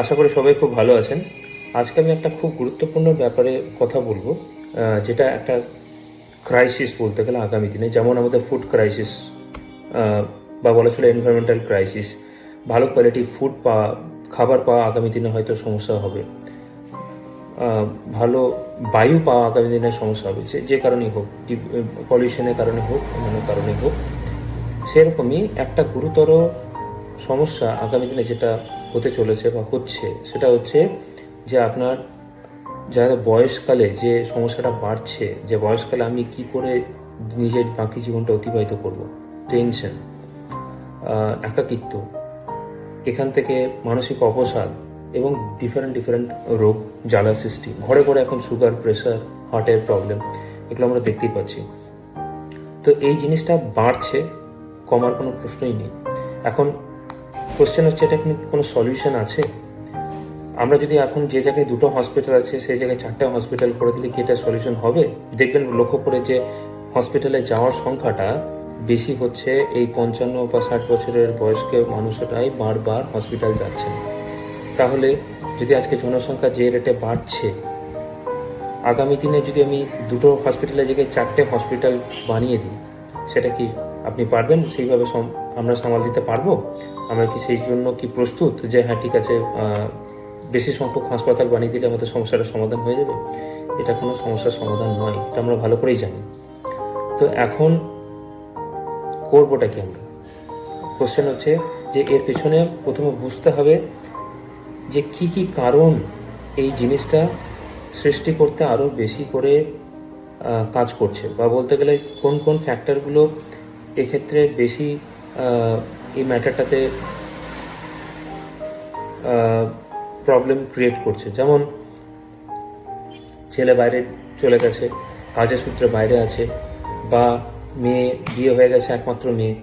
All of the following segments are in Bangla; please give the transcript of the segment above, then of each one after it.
আশা করি সবাই খুব ভালো আছেন। আজকে আমি একটা খুব গুরুত্বপূর্ণ ব্যাপারে কথা বলবো, যেটা একটা ক্রাইসিস বলতে গেলে আগামী দিনে, যেমন আমাদের ফুড ক্রাইসিস বা বলা চলে এনভায়রনমেন্টাল ক্রাইসিস। ভালো কোয়ালিটি ফুড পাওয়া, খাবার পাওয়া আগামী দিনে হয়তো সমস্যা হবে। ভালো বায়ু পাওয়া আগামী দিনে সমস্যা হবে, যে কারণেই হোক, পলিউশনের কারণে হোক, অন্যান্য কারণে হোক। সেরকমই একটা গুরুতর সমস্যা আগামী দিনে যেটা হতে চলেছে বা হচ্ছে, সেটা হচ্ছে যে আপনার যারা বয়সকালে যে সমস্যাটা বাড়ছে, যে বয়সকালে আমি কি করে নিজের বাকি জীবনটা অতিবাহিত করব, টেনশন, একাকিত্ব, এখান থেকে মানসিক অবসাদ এবং ডিফারেন্ট ডিফারেন্ট রোগ জ্বালা সৃষ্টি। ঘরে ঘরে এখন সুগার, প্রেশার, হার্টের প্রবলেম, এগুলো আমরা দেখতেই পাচ্ছি। তো এই জিনিসটা বাড়ছে, কমার কোনো প্রশ্নই নেই। এখন কোশ্চেন হচ্ছে, এটা কিন্তু কোনো সলিউশন আছে? আমরা যদি এখন যে জায়গায় 2টো হসপিটাল আছে সেই জায়গায় 4টে হসপিটাল করে দিলে কি এটা সলিউশন হবে? দেখবেন লক্ষ্য করে যে হসপিটালে যাওয়ার সংখ্যাটা বেশি হচ্ছে এই 55 বা 60 বছরের বয়স্ক মানুষটাই বারবার হসপিটাল যাচ্ছে। তাহলে যদি আজকে জনসংখ্যা যে রেটে বাড়ছে, আগামী দিনে যদি আমি 2টো হসপিটালের জায়গায় 4টে হসপিটাল বানিয়ে দিই, সেটা কি আপনি পারবেন? সেইভাবে আমরা সামাল দিতে পারবো? আমরা কি সেই জন্য কি প্রস্তুত যে হ্যাঁ ঠিক আছে, বেশি সংখ্যক হাসপাতাল বানিয়ে দিলে আমাদের সমস্যাটার সমাধান হয়ে যাবে? এটা কোনো সমস্যার সমাধান নয়, এটা আমরা ভালো করেই জানি। তো এখন করবোটা কি আমরা? কোশ্চেন হচ্ছে যে এর পেছনে প্রথমে বুঝতে হবে যে কি কি কারণ এই জিনিসটা সৃষ্টি করতে আরও বেশি করে কাজ করছে, বা বলতে গেলে কোন কোন ফ্যাক্টরগুলো এক্ষেত্রে বেশি এই ম্যাটারটাতে প্রবলেম ক্রিয়েট করছে। যেমন ছেলে বাইরে চলে গেছে, কাজের সূত্রে বাইরে আছে, বা মেয়ে বিয়ে হয়ে গেছে, একমাত্র মেয়ে,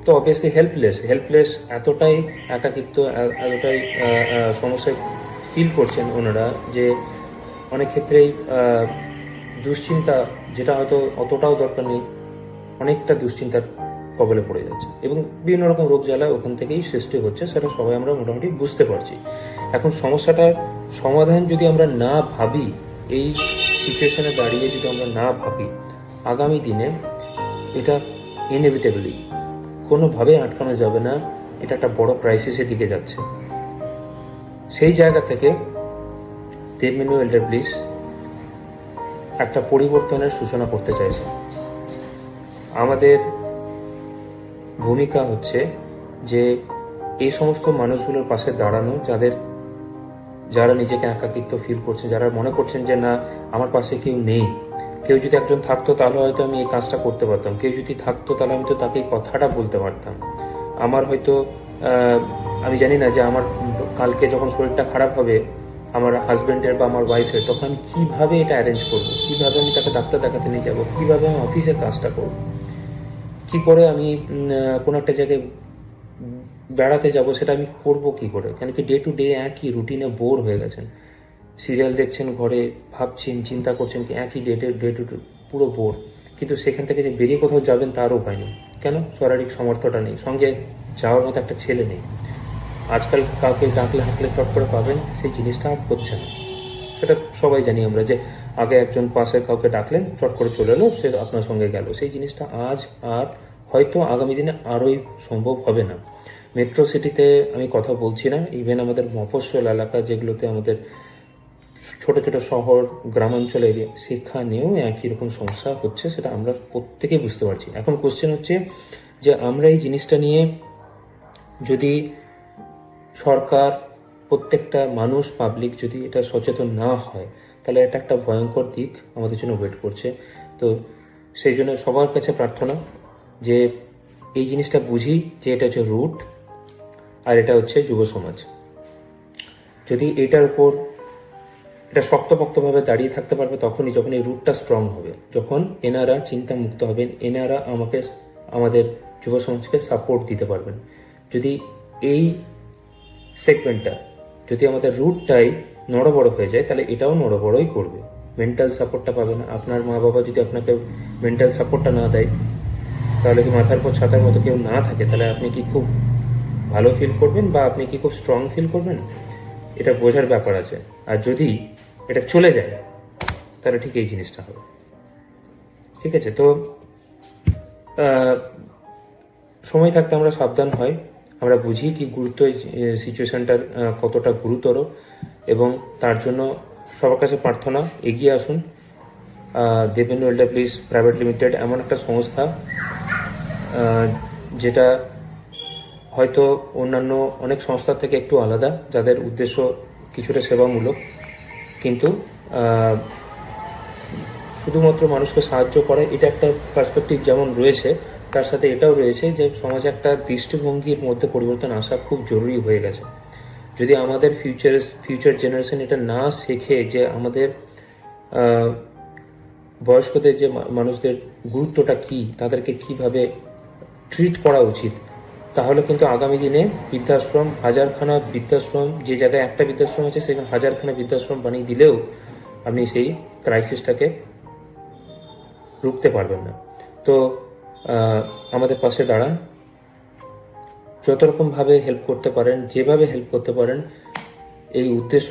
তো অবভিয়াসলি হেল্পলেস, এতটাই একাকিত্ব, এতটাই সমস্যায় ফিল করছেন ওনারা যে অনেক ক্ষেত্রেই দুশ্চিন্তা, যেটা হয়তো অতটাও দরকার নেই, অনেকটা দুশ্চিন্তার কবলে পড়ে যাচ্ছে, এবং বিভিন্ন রকম রোগ জ্বালা ওখান থেকেই সৃষ্টি হচ্ছে, সেটা সবাই আমরা মোটামুটি বুঝতে পারছি। এখন সমস্যাটার সমাধান যদি আমরা না ভাবি, এই সিচুয়েশনে দাঁড়িয়ে যদি আমরা না ভাবি, আগামী দিনে এটা ইনএভিটেবলি কোনোভাবে আটকানো যাবে না, এটা একটা বড় ক্রাইসিসের দিকে যাচ্ছে। সেই জায়গা থেকে দেবমেনু এল্ডার ব্লিস একটা পরিবর্তনের সূচনা করতে চাইছে। আমাদের ভূমিকা হচ্ছে যে এই সমস্ত মানুষগুলোর পাশে দাঁড়ানো, যারা নিজেকে একাকিত্ব ফিল করছে, যারা মনে করছেন যে না, আমার পাশে কেউ নেই। কেউ যদি একজন থাকতো তাহলে হয়তো আমি এই কাজটা করতে পারতাম, কেউ যদি থাকতো তাহলে আমি তো তাকে এই কথাটা বলতে পারতাম। আমার হয়তো আমি জানি না যে আমার কালকে যখন শরীরটা খারাপ হবে আমার হাজব্যান্ডের বা আমার ওয়াইফের, তখন আমি কীভাবে এটা অ্যারেঞ্জ করবো, কীভাবে আমি তাকে ডাক্তার দেখাতে নিয়ে যাবো, কীভাবে আমি অফিসের কাজটা করবো, কী করে আমি কোনো একটা জায়গায় বেড়াতে যাব, সেটা আমি করবো কী করে? কেন কি ডে টু ডে একই রুটিনে বোর হয়ে গেছেন, সিরিয়াল দেখছেন ঘরে, ভাবছেন, চিন্তা করছেন, কি একই ডে টু পুরো বোর। কিন্তু সেখান থেকে যে বেরিয়ে কোথাও যাবেন তারও উপায় নেই। কেন? শারীরিক সামর্থ্যটা নেই, সঙ্গে যাওয়ার মতো একটা ছেলে নেই। আজকাল কাউকে ডাকলে হাঁকলে চট করে পাবেন, সেই জিনিসটা আর হচ্ছে না। সেটা সবাই জানি আমরা, যে আগে একজন পাশে কাউকে ডাকলেন, চট করে চলে এলো, সে আপনার সঙ্গে গেল। সেই জিনিসটা আজ আর হয়তো আগামী দিনে আরোই সম্ভব হবে না। মেট্রো সিটিতে আমি কথা বলছি না, ইভেন আমাদের মফস্বল এলাকা, যেগুলোতে আমাদের ছোট ছোট শহর, গ্রামাঞ্চল এরিয়া, সেখানেও একই রকম সমস্যা হচ্ছে, সেটা আমরা প্রত্যেকেই বুঝতে পারছি। এখন কোশ্চেন হচ্ছে যে আমরা এই জিনিসটা নিয়ে যদি সরকার, প্রত্যেকটা মানুষ, পাবলিক যদি এটা সচেতন না হয়, তাহলে এটা একটা ভয়ঙ্কর দিক আমাদের জন্য ওয়েট করছে। তো সেই জন্য সবার কাছে প্রার্থনা যে এই জিনিসটা বুঝি যে এটা হচ্ছে রুট, আর এটা হচ্ছে যুব সমাজ। যদি এটার উপর এটা শক্তপোক্তভাবে দাঁড়িয়ে থাকতে পারবে তখনই, যখন এই রুটটা স্ট্রং হবে, যখন এনারা চিন্তা মুক্ত হবেন, এনারা আমাদের যুব সমাজকে সাপোর্ট দিতে পারবেন। যদি এই সেগমেন্টটা, যদি আমাদের রুটটাই নড়বড় হয়ে যায়, তাহলে এটাও নড়বড়ই করবে। মেন্টাল সাপোর্টটা পাবে না। আপনার মা বাবা যদি আপনাকে মেন্টাল সাপোর্টটা না দেয়, তাহলে কি মাথার পর ছাতার মতো কেউ না থাকে, তাহলে আপনি কি খুব ভালো ফিল করবেন বা আপনি কি খুব স্ট্রং ফিল করবেন, এটা বোঝার ব্যাপার আছে। আর যদি এটা চলে যায় তাহলে ঠিক এই জিনিসটা হবে। ঠিক আছে? তো সময় থাকতে আমরা সাবধান হই, আমরা বুঝি কি গুরুত্ব সিচুয়েশনটার কতটা গুরুতর, এবং তার জন্য সবার কাছে প্রার্থনা এগিয়ে আসুন। দেবেন্দ্র এলডাব্লিউএস প্রাইভেট লিমিটেড এমন একটা সংস্থা যেটা হয়তো অন্যান্য অনেক সংস্থা থেকে একটু আলাদা, যাদের উদ্দেশ্য কিছুটা সেবামূলক, কিন্তু শুধুমাত্র মানুষকে সাহায্য করে এটা একটা পার্সপেক্টিভ যেমন রয়েছে, তার সাথে এটাও রয়েছে যে সমাজে একটা দৃষ্টিভঙ্গির মধ্যে পরিবর্তন আসা খুব জরুরি হয়ে গেছে। যদি আমাদের ফিউচার জেনারেশন এটা না শেখে যে আমাদের বয়স্কদের যে মানুষদের গুরুত্বটা কি, তাদেরকে কিভাবে ট্রিট করা উচিত, তাহলে কিন্তু আগামী দিনে বৃদ্ধাশ্রম, হাজারখানা বৃদ্ধাশ্রম, যে জায়গায় একটা বৃদ্ধাশ্রম আছে সেখানে হাজারখানা বৃদ্ধাশ্রম বানিয়ে দিলেও আপনি সেই ক্রাইসিসটাকে রুখতে পারবেন না। তো আমাদের পাশে দাঁড়ান, যত রকমভাবে হেল্প করতে পারেন, যেভাবে হেল্প করতে পারেন, এই উদ্দেশ্য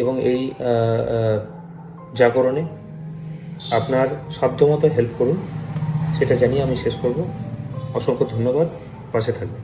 এবং এই জাগরণে আপনার সাধ্যমতো হেল্প করুন, সেটা জানিয়ে আমি শেষ করব। অসংখ্য ধন্যবাদ, পাশে থাকবেন।